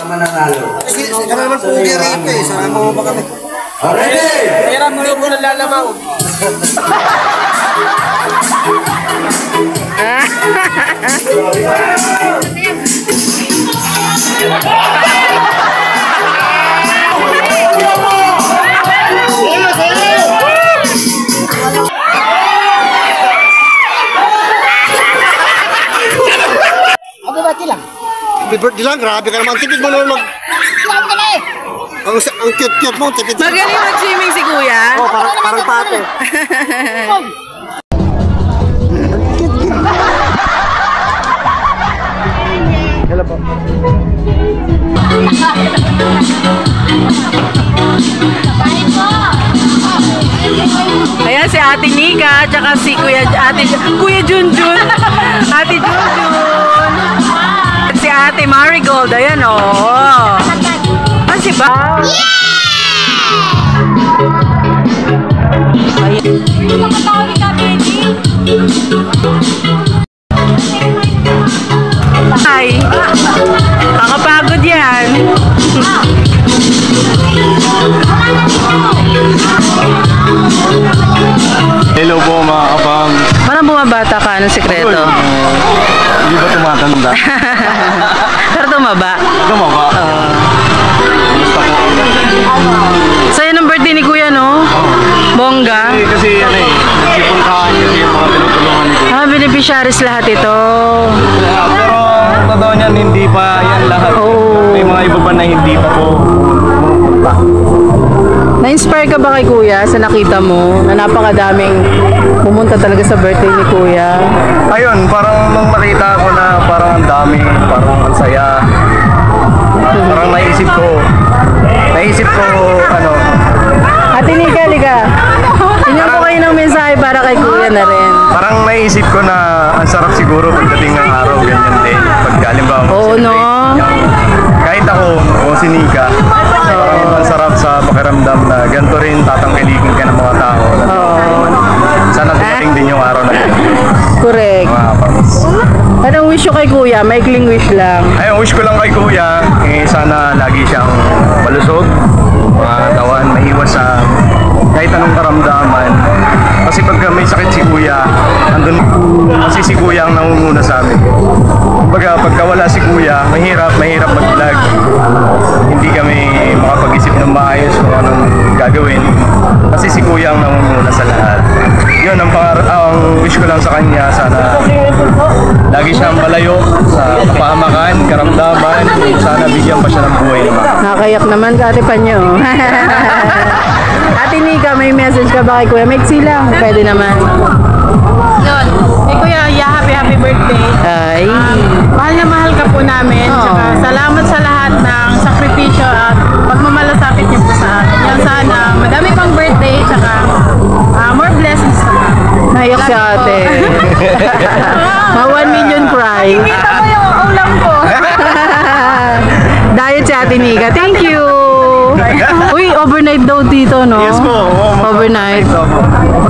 mananalo. Sige, ka naman po Ripe eh. Sama mo ba kami? Ready? Hirap mo yung nalalabaw. Happy birthday lang, grabe ka naman. Tipid mo naman mag... Ang cute-cute mo, tipid. Magaling mag-swimming si Kuya. Oh, parang pate. Hello po. Ayan si Ate Nika, tsaka si Kuya Junjun. Ate Junjun. Si Ate Marigold, ayan o. Oh. Ah, si Ba? Ayan. Ay, kakapagod yan. Hello po mga kapam. Parang bumabata ka, anong sekreto? Hindi ba tumatanda? Pero tumaba. Tumaba? Gusto po. Sa'yo ng birthday ni Kuya, no? Bongga? Kasi yan eh, nagsipuntahan kasi yung mga tinutulungan ni Kuya. Ah, beneficiaries lahat ito. Pero totoo niyan, hindi pa yan lahat. Oh. May mga iba pa na hindi pa po pumupunta. Na-inspire ka ba kay Kuya sa nakita mo na napakadaming pumunta talaga sa birthday ni Kuya? Ayun, parang nung makita ko na parang ang dami, parang ang saya. Parang naisip ko, ano, Ate Nika, liga. Tingnan po kayo ng mensahe para kay Kuya na rin. parang naisip ko na ang sarap siguro pagdating ng araw, ganyan din. Pagkalimbawa, Oo, no? kahit ako o si Nika, parang ang sarap sa pakiramdam na ganito rin tatangkiligin ka ng mga tao. Sana dumating din yung araw na yun. Correct. Mga kapams. Anong wish ko kay Kuya? Maikling wish lang. Ayun, wish ko lang kay Kuya, sana lagi siyang malusog, mga katawan, maiwas sa kahit anong karamdaman. Kasi pagka may sakit si Kuya, andun kasi si Kuya ang nangunguna sa amin. Pagka wala si Kuya, mahirap mag-vlog. Hindi kami makapag-isip ng maayos kung anong gagawin. Kasi si Kuya ang nangunguna sa lahat. Yun, ang wish ko lang sa kanya, sana lagi siyang malayo sa pamakan, karamdaman. Sana bigyan pa siya ng buhay naman. Nakakayak naman ka, Ate Panyo. Ate Nika, may message ka ba kay Kuya? Maiksi lang. Pwede naman. Yun. Hey Kuya, happy birthday. Ay. Mahal na mahal ka po namin. Tsaka salamat sa lahat ng sakripisyo at pagmamalasakit niyo po sa akin. Yan sana, madami pang birthday. Tsaka more blessings naman. Nayak si Ate. Ma 1 million prize. Kita mo yung ulam ko. Diet si Ate Nika. Thank you. Uy, overnight daw dito, no? Yes po. Overnight.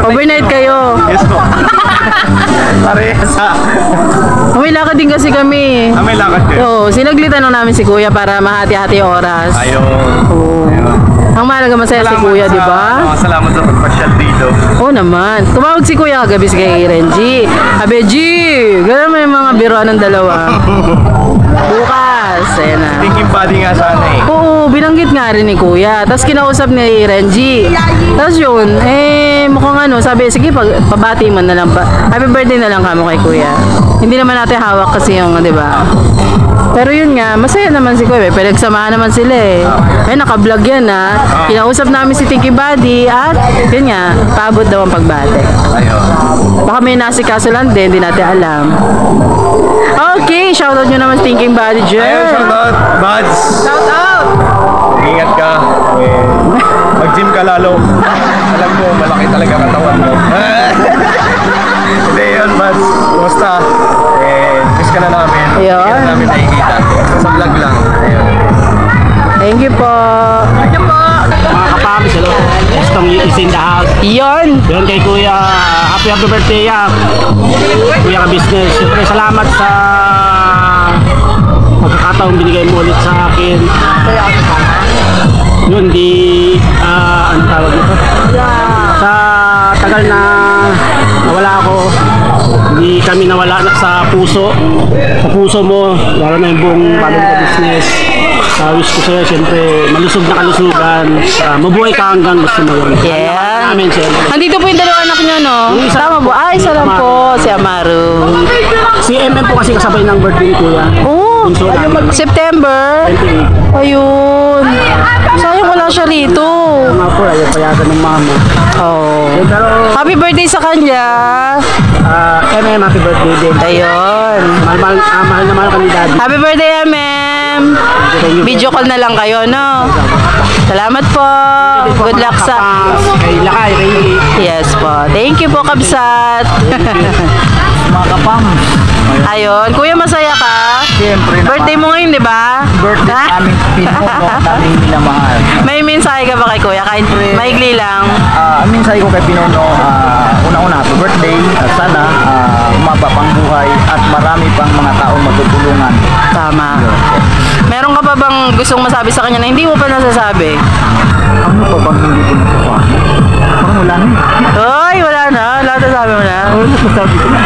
Overnight kayo. Yes po. Parehasa. May lakad din kasi kami. May lakad din. So, sinaglitan na namin si Kuya para mahati-hati oras. Ayun. Oo. Ang mahalaga masaya si Kuya, di ba? Salamat sa pagpasyal dito. Oo naman. Tumawag si Kuya kagabi kay Renji. Sabi, G, gano'n may mga biruan ng dalawa. Bukas. Ayan na. Thinking body nga sana eh. Oo, binanggit nga rin ni Kuya. Tapos kinausap ni Renji. Tapos yun, mukhang ano, sabi, sige, pabati man na lang pa. Happy birthday na lang kamo kay Kuya. Hindi naman natin hawak kasi yung, di ba? Pero yun nga, masaya naman si Kuya. Pinagsamahan naman sila eh. Naka-vlog yan ha. Kinausap namin si Tinky Buddy at yun nga, paabot daw ang pagbate. Ayun. Baka may nasikaso lang din, hindi natin alam. Okay, shoutout nyo naman si Tinky Buddy dyan. Ayun, shoutout, buds. Shout out! Ingat ka. Mag-gym ka lalo. Alam mo, malaki talaga katawan mo. Hindi yun, buds. Kumusta? Miss ka na namin. Ayun. Hindi ka na namin nakikita. Sa vlog lang. Ayun. Thank you po. Thank you po. Mga kapams, hello. Custom is in the house. Yon. Yun kay Kuya, happy birthday ya. Kuya ka business. Siyempre salamat sa pagkakataong binigay mo ulit sa akin. Yun, ano tawag nito? Sa tagal na nawala ako, hindi kami nawala sa puso. Sa puso mo, lalo na yung buong family ko business. Wish ko sa'yo, siyempre, malusog na kalusugan. Mabuhay ka hanggang gusto mo yun. Yeah. Namin, siyempre. Andito po yung dalawa anak niyo, no? Yung isa- Tama po. Ay, isa lang po. Si Amaru. Si MM po kasi kasabay ng birthday ni Kuya. Oh, Bunso namin. September. 28. Ayun. Sayang wala siya rito. Mga po, ayaw payagan ng mama. Oh. Pero, Happy birthday sa kanya. MM, happy birthday din. Ayun. Mahal na mahal ka ni Daddy. Happy birthday, MM. Video call na lang kayo, no? Salamat po. Good luck sa... Kay Lakay, Ray. Yes po. Thank you po, Kabsat. Mga kapam, Ayun. Kuya, masaya ka? siyempre Birthday mo ngayon, di ba? birthday Ha? namin pinuno, namin minamahal. May mensahe ka ba kay Kuya? Kahit maigli lang. Ang mensahe ko kay Pinuno, una-una, happy birthday. At sana umaba pang buhay at marami pang mga taong magtutulungan. Tama. Meron ka pa bang gustong masabi sa kanya na hindi mo pa nasasabi? Ano pa bang hindi ko nasasabi? Parang wala na eh. Ay, wala na. Lahat nasabi mo na. Nasasabi ko na.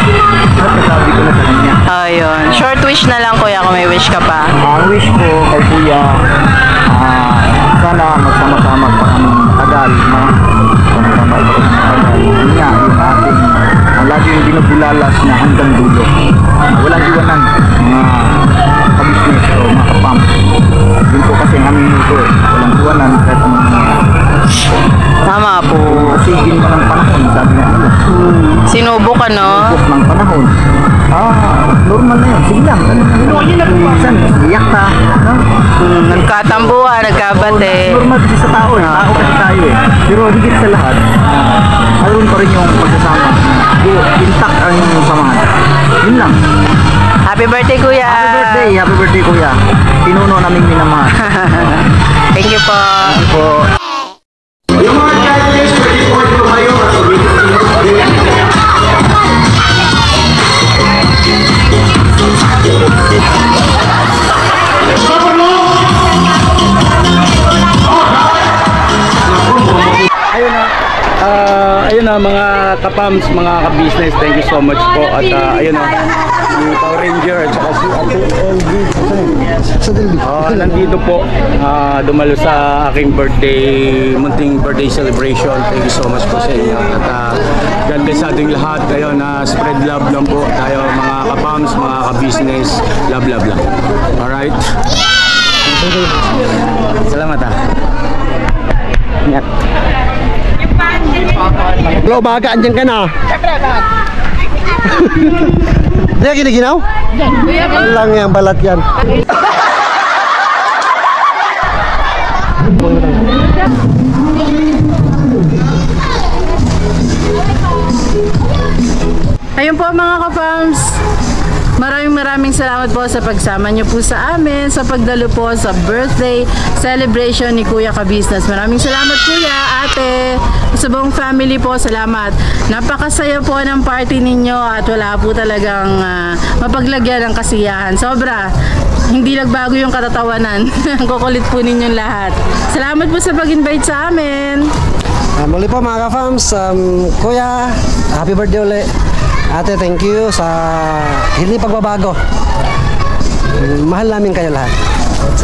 Nasasabi ko na sa kanya. Ayun. Short wish na lang, Kuya, kung may wish ka pa. Ang wish ko kay Kuya, sana magsama-sama pa kami tagal, no? Sama-sama pa kami tagal. Yun nga, yung ating, ang lagi yung binubulalas na hanggang dulo. Walang iwanan, mga kabisnes o mga kapam. Yun po kasi ang aming ito eh. Walang iwanan kahit anong Tama po. sigin mo ng panahon, sabi nga nila. Sinubo ka, no? Buk ng panahon. Normal na yun. Sige lang. Minsan, iyak ka. No? Nagkatambuhan, nagkabate. Normal kasi sa tao eh. Tao kasi tayo eh. Pero higit sa lahat, mayroon pa rin yung pagsasama. Intact ang samahan. Yun lang. Happy birthday, Kuya. Happy birthday. Happy birthday, Kuya. Pinuno namin minamahal. Thank you po. Po. Yung mga judges, pwede po ito kayo at Ayun na mga kapams, mga ka-business, thank you so much po. At ayun na, si Power Ranger at saka si Ate LG. Nandito po, dumalo sa aking munting birthday celebration. Thank you so much po sa inyo. At God bless sa ating lahat. Ayun, spread love lang po tayo mga kapams, mga ka-business. Love, love lang. Alright? Salamat Ingat. Hello, baga, andyan ka na. Hindi ka giniginaw? Lang yan, balat yan. Ayun po mga kapams, maraming salamat po sa pagsama niyo po sa amin sa pagdalo po sa birthday celebration ni Kuya Ka-Business. Maraming salamat Kuya, Ate, sa buong family po, salamat. Napakasaya po ng party ninyo at wala po talagang mapaglagyan ng kasiyahan. Sobra, hindi nagbago yung katatawanan. Ang kukulit po ninyong lahat. Salamat po sa pag-invite sa amin. Muli po mga ka-fams, Kuya, happy birthday ulit. Ate, thank you sa hindi pagbabago. Mahal namin kayo lahat.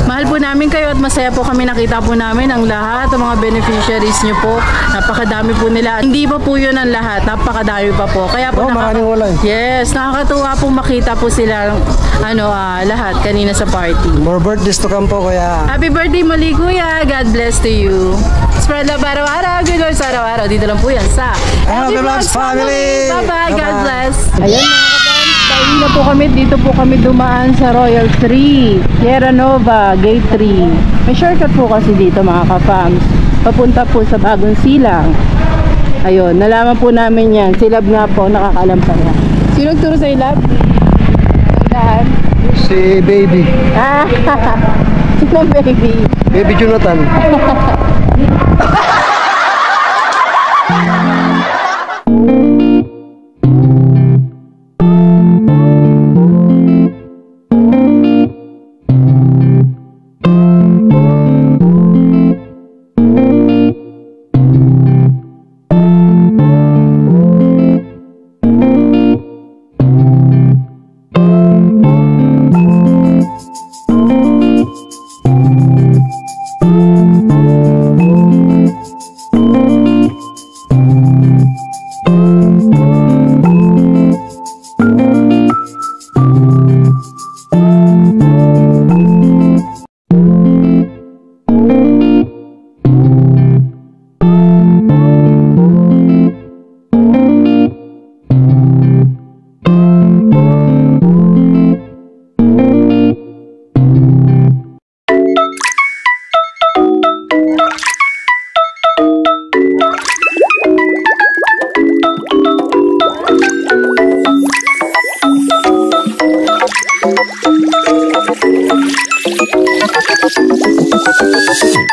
Mahal po namin kayo at masaya po kami, nakita po namin ang lahat ng mga beneficiaries nyo po. Napakadami po nila. Hindi pa po yun ang lahat, napakadami pa po. Kaya po maraming wala eh. Yes, nakakatuwa po makita po sila lahat kanina sa party. More birthdays to come po, Kuya. Happy birthday muli Kuya, God bless to you. Spread love araw-araw, good vibes araw-araw. Dito lang po yan sa LB Vlogs Family. Bye-bye, God Bye-bye. bless. Ayan mga kapatid, tayo na po kami. Dito po kami dumaan sa Royal 3, Sierra Nova, Gate 3. May shortcut po kasi dito mga kapams. Papunta po sa Bagong Silang. Ayun, nalaman po namin yan. Si Lab nga po, nakakaalam pa yan. Sino nagturo sa Lab? Saan? Si Baby. Sino baby? Baby Jonathan. Thank you.